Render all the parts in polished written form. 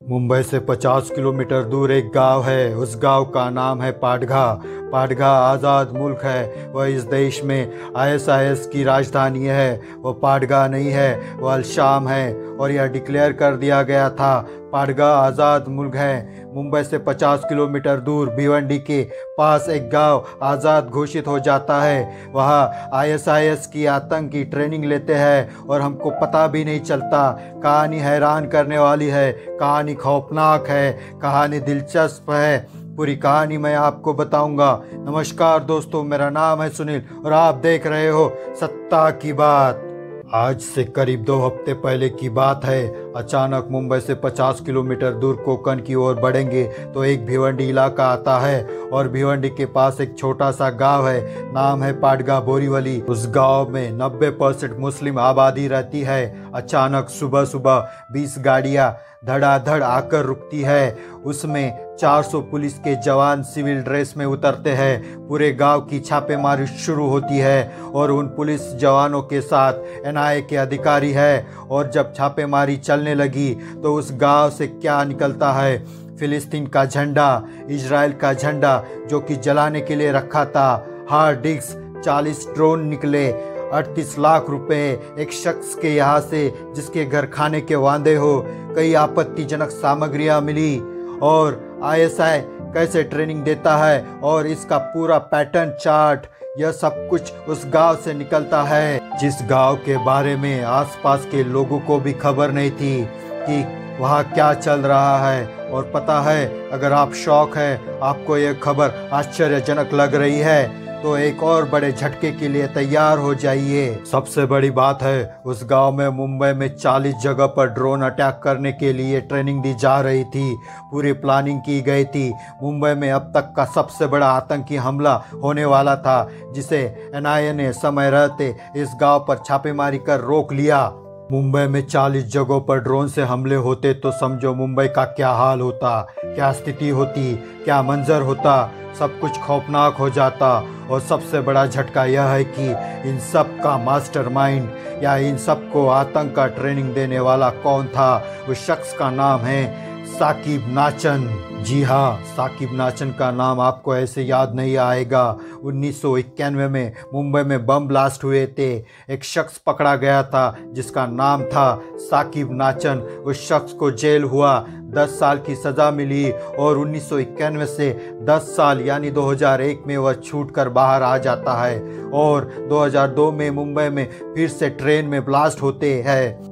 मुंबई से 50 किलोमीटर दूर एक गांव है। उस गांव का नाम है पाटगा। पाटगा आज़ाद मुल्क है। वह इस देश में आईएसआईएस की राजधानी है। वह पाटगा नहीं है, वह अल-शाम है और यह डिक्लेयर कर दिया गया था। पाटगा आज़ाद मुल्क है। मुंबई से 50 किलोमीटर दूर भिवंडी के पास एक गांव आज़ाद घोषित हो जाता है। वहाँ आईएसआईएस की आतंक की ट्रेनिंग लेते हैं और हमको पता भी नहीं चलता। कहानी हैरान करने वाली है, कहानी खौफनाक है, कहानी दिलचस्प है। पूरी कहानी मैं आपको बताऊंगा। नमस्कार दोस्तों, मेरा नाम है सुनील और आप देख रहे हो सत्ता की बात। आज से करीब 2 हफ्ते पहले की बात है। अचानक मुंबई से 50 किलोमीटर दूर कोंकण की ओर बढ़ेंगे तो एक भिवंडी इलाका आता है और भिवंडी के पास एक छोटा सा गांव है, नाम है पाटगा बोरीवली। उस गांव में 90% मुस्लिम आबादी रहती है। अचानक सुबह सुबह 20 गाड़ियां धड़ाधड़ आकर रुकती है। उसमें 400 पुलिस के जवान सिविल ड्रेस में उतरते हैं। पूरे गांव की छापेमारी शुरू होती है और उन पुलिस जवानों के साथ एनआईए के अधिकारी है। और जब छापेमारी चलने लगी तो उस गांव से क्या निकलता है? फिलिस्तीन का झंडा, इजराइल का झंडा जो कि जलाने के लिए रखा था, हार्ड डिस्क, 40 ड्रोन निकले, 38 लाख रुपए एक शख्स के यहाँ से जिसके घर खाने के वादे हो, कई आपत्तिजनक सामग्रियां मिली और आईएसआई कैसे ट्रेनिंग देता है और इसका पूरा पैटर्न चार्ट, यह सब कुछ उस गांव से निकलता है। जिस गांव के बारे में आसपास के लोगों को भी खबर नहीं थी कि वहाँ क्या चल रहा है। और पता है, अगर आप शौक है, आपको यह खबर आश्चर्यजनक लग रही है तो एक और बड़े झटके के लिए तैयार हो जाइए। सबसे बड़ी बात है, उस गांव में मुंबई में 40 जगह पर ड्रोन अटैक करने के लिए ट्रेनिंग दी जा रही थी। पूरी प्लानिंग की गई थी। मुंबई में अब तक का सबसे बड़ा आतंकी हमला होने वाला था, जिसे एनआईए ने समय रहते इस गांव पर छापेमारी कर रोक लिया। मुंबई में 40 जगहों पर ड्रोन से हमले होते तो समझो मुंबई का क्या हाल होता, क्या स्थिति होती, क्या मंजर होता। सब कुछ खौफनाक हो जाता। और सबसे बड़ा झटका यह है कि इन सब का मास्टरमाइंड या इन सब को आतंक का ट्रेनिंग देने वाला कौन था? उस शख्स का नाम है साकिब नाचन। जी हाँ, साकिब नाचन का नाम आपको ऐसे याद नहीं आएगा। 1991 में मुंबई में बम ब्लास्ट हुए थे। एक शख्स पकड़ा गया था जिसका नाम था साकिब नाचन। उस शख्स को जेल हुआ, 10 साल की सज़ा मिली और 1991 से 10 साल यानी 2001 में वह छूट कर बाहर आ जाता है। और 2002 में मुंबई में फिर से ट्रेन में ब्लास्ट होते हैं।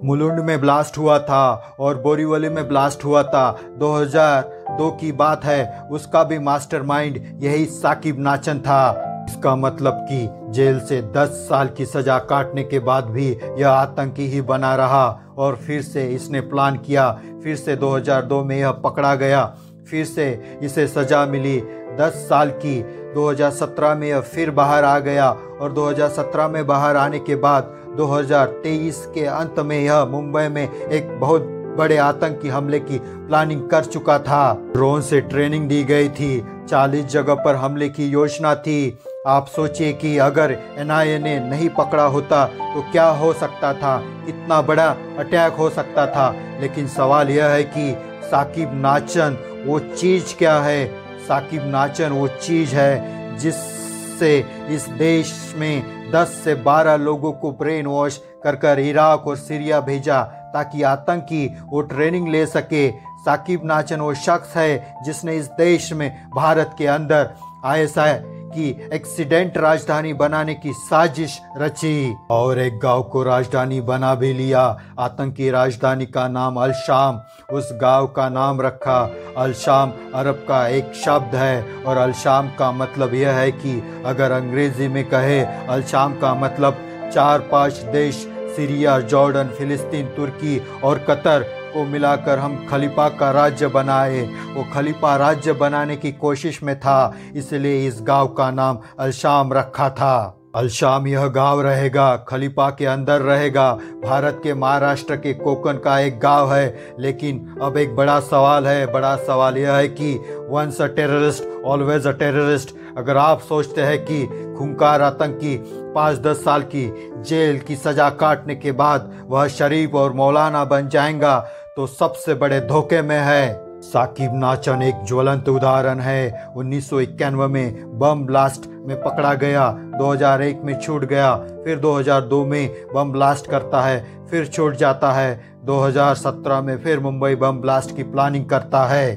मुलुंड में ब्लास्ट हुआ था और बोरीवली में ब्लास्ट हुआ था। 2002 की बात है, उसका भी मास्टरमाइंड यही साकिब नाचन था। इसका मतलब कि जेल से 10 साल की सजा काटने के बाद भी यह आतंकी ही बना रहा और फिर से इसने प्लान किया। फिर से 2002 में यह पकड़ा गया, फिर से इसे सजा मिली 10 साल की। 2017 में यह फिर बाहर आ गया और 2017 में बाहर आने के बाद 2023 के अंत में यह मुंबई में एक बहुत बड़े आतंकी हमले की प्लानिंग कर चुका था। ड्रोन से ट्रेनिंग दी गई थी, 40 जगह पर हमले की योजना थी। आप सोचिए कि अगर एनआईए ने नहीं पकड़ा होता तो क्या हो सकता था, कितना बड़ा अटैक हो सकता था। लेकिन सवाल यह है कि साकिब नाचन वो चीज़ क्या है? साकिब नाचन वो चीज़ है जिससे इस देश में 10 से 12 लोगों को ब्रेन वॉश कर इराक और सीरिया भेजा ताकि आतंकी वो ट्रेनिंग ले सके। साकिब नाचन वो शख्स है जिसने इस देश में, भारत के अंदर आईएसआई की एक्सीडेंट राजधानी बनाने की साजिश रची और एक गांव को राजधानी बना भी लिया। आतंकी राजधानी का नाम अल-शाम, उस गांव का नाम रखा। अल-शाम अरब का एक शब्द है और अल-शाम का मतलब यह है कि अगर अंग्रेजी में कहे, अल-शाम का मतलब 4-5 देश, सीरिया, जॉर्डन, फिलिस्तीन, तुर्की और कतर को मिलाकर हम खलीफा का राज्य बनाए। वो खलीफा राज्य बनाने की कोशिश में था, इसलिए इस गांव का नाम अल-शाम रखा था। अल-शाम यह गांव रहेगा, खलीफा के अंदर रहेगा। भारत के महाराष्ट्र के कोंकण का एक गांव है। लेकिन अब एक बड़ा सवाल है। बड़ा सवाल यह है कि once a terrorist always a terrorist. अगर आप सोचते हैं कि खूंखार आतंकी 5-10 साल की जेल की सजा काटने के बाद वह शरीफ और मौलाना बन जाएगा तो सबसे बड़े धोखे में है। साकिब नाचन एक ज्वलंत उदाहरण है। 1991 में बम ब्लास्ट में पकड़ा गया, 2001 में छूट गया, फिर 2002 में बम ब्लास्ट करता है, फिर छूट जाता है, 2017 में फिर मुंबई बम ब्लास्ट की प्लानिंग करता है।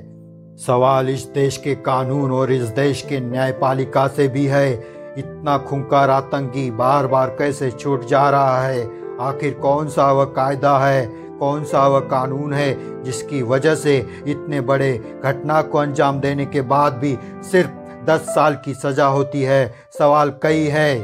सवाल इस देश के कानून और इस देश के न्यायपालिका से भी है। इतना खूंखार आतंकी बार बार कैसे छूट जा रहा है? आखिर कौन सा वह कायदा है, कौन सा वह कानून है जिसकी वजह से इतने बड़े घटना को अंजाम देने के बाद भी सिर्फ 10 साल की सजा होती है? सवाल कई है,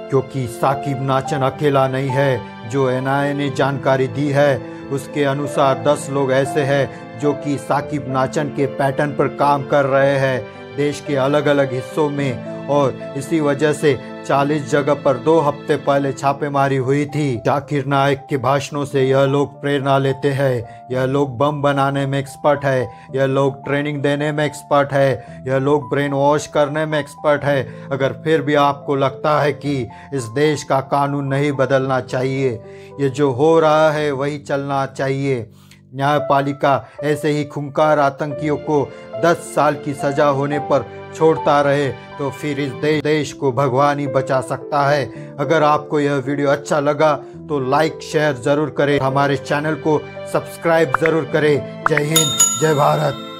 क्योंकि साकिब नाचन अकेला नहीं है। जो एनआईए ने जानकारी दी है उसके अनुसार 10 लोग ऐसे हैं जो कि साकिब नाचन के पैटर्न पर काम कर रहे हैं देश के अलग अलग हिस्सों में, और इसी वजह से 40 जगह पर 2 हफ्ते पहले छापेमारी हुई थी। जाकिर नाइक के भाषणों से यह लोग प्रेरणा लेते हैं। यह लोग बम बनाने में एक्सपर्ट है, यह लोग ट्रेनिंग देने में एक्सपर्ट है, यह लोग ब्रेन वॉश करने में एक्सपर्ट है। अगर फिर भी आपको लगता है कि इस देश का कानून नहीं बदलना चाहिए, ये जो हो रहा है वही चलना चाहिए, न्यायपालिका ऐसे ही खूंखार आतंकियों को 10 साल की सजा होने पर छोड़ता रहे, तो फिर इस देश को भगवान ही बचा सकता है। अगर आपको यह वीडियो अच्छा लगा तो लाइक शेयर ज़रूर करें, हमारे चैनल को सब्सक्राइब ज़रूर करें। जय हिंद, जय भारत।